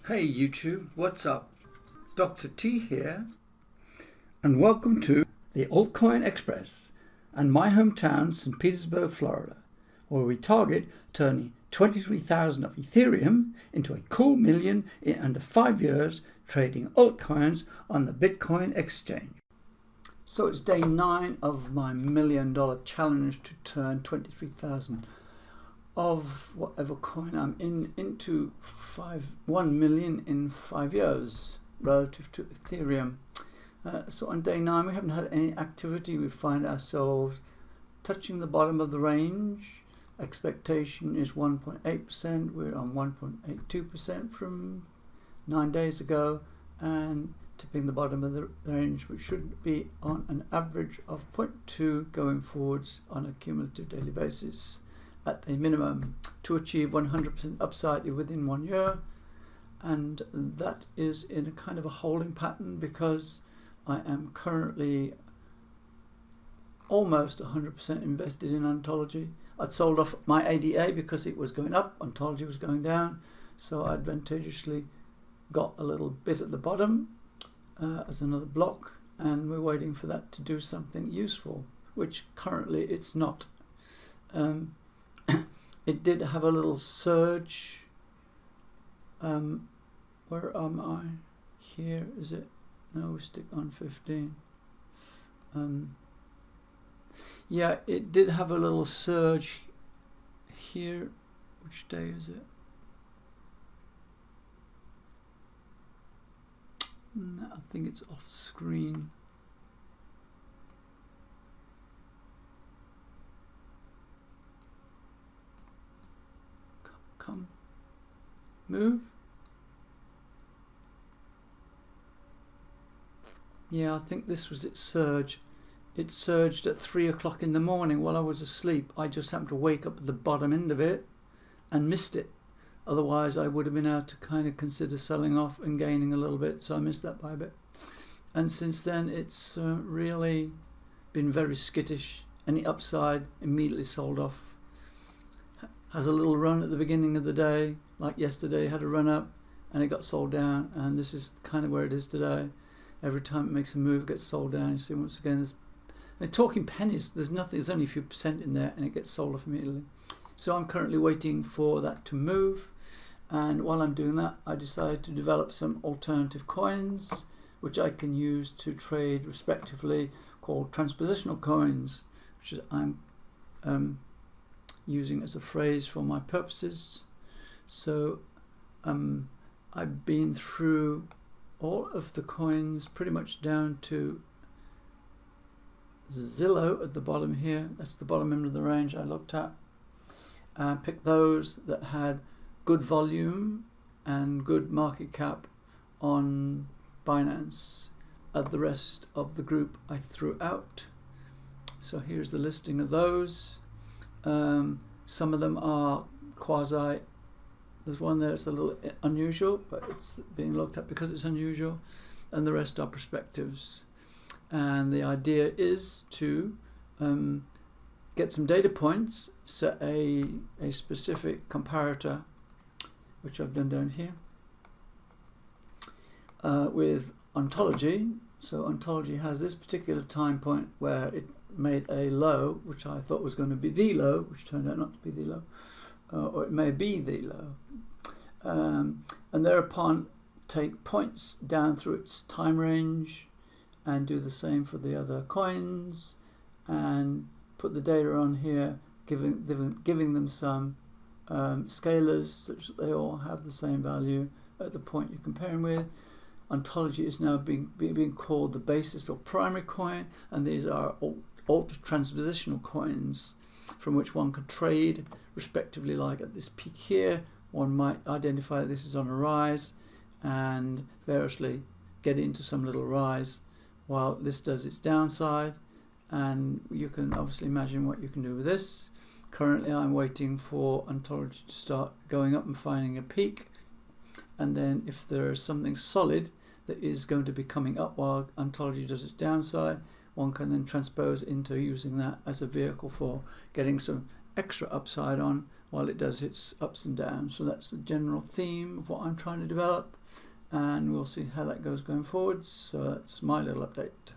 Hey YouTube, what's up? Dr. T here, and welcome to the Altcoin Express and my hometown, St. Petersburg, Florida, where we target turning 23,000 of Ethereum into a cool million in under 5 years, trading altcoins on the Bitcoin exchange. So it's day 9 of my $1 million challenge to turn 23,000 of whatever coin I'm in into 1 million in 5 years relative to Ethereum. So on day 9 we haven't had any activity. We find ourselves touching the bottom of the range. Expectation is 1.8%. We're on 1.82% from 9 days ago, and tipping the bottom of the range, which should be on an average of 0.2 going forwards on a cumulative daily basis at a minimum to achieve 100% upside within 1 year. And that is in a kind of a holding pattern because I am currently almost 100% invested in Ontology. I'd sold off my ADA because it was going up, Ontology was going down, so I advantageously got a little bit at the bottom as another block, and we're waiting for that to do something useful, which currently it's not. It did have a little surge. Where am I? Here, is it? No, we stick on 15. Yeah, it did have a little surge here. Which day is it? No, I think it's off screen. Come, move. Yeah, I think this was its surge. It surged at 3 o'clock in the morning while I was asleep. I just happened to wake up at the bottom end of it and missed it. Otherwise I would have been able to kind of consider selling off and gaining a little bit, so I missed that by a bit. And since then it's really been very skittish. Any upside immediately sold off. Has a little run at the beginning of the day, like yesterday, had a run up and it got sold down, and this is kind of where it is today. Every time it makes a move, it gets sold down. You see, once again, they're talking pennies. There's nothing. There's only a few percent in there, and it gets sold off immediately. So I'm currently waiting for that to move, and while I'm doing that, I decided to develop some alternative coins, which I can use to trade respectively, called transpositional coins, which is I'm using as a phrase for my purposes. So I've been through all of the coins pretty much down to Zillow at the bottom here. That's the bottom end of the range I looked at. Picked those that had good volume and good market cap on Binance. The rest of the group I threw out. So here's the listing of those. Some of them are quasi. There's one there that's a little unusual, but it's being looked at because it's unusual, and the rest are perspectives. And the idea is to get some data points, set a specific comparator, which I've done down here, with Ontology. So Ontology has this particular time point where it made a low, which I thought was going to be the low, which turned out not to be the low. Or it may be the low, and thereupon take points down through its time range and do the same for the other coins and put the data on here, giving them some scalars such that they all have the same value at the point you're comparing with. Ontology is now being called the basis or primary coin, and these are transpositional coins from which one could trade respectively. Like at this peak here, one might identify that this is on a rise and variously get into some little rise while this does its downside, and you can obviously imagine what you can do with this. Currently I'm waiting for Ontology to start going up and finding a peak, and then if there is something solid that is going to be coming up while Ontology does its downside, one can then transpose into using that as a vehicle for getting some extra upside on while it does its ups and downs. So that's the general theme of what I'm trying to develop, and we'll see how that goes going forwards. So that's my little update.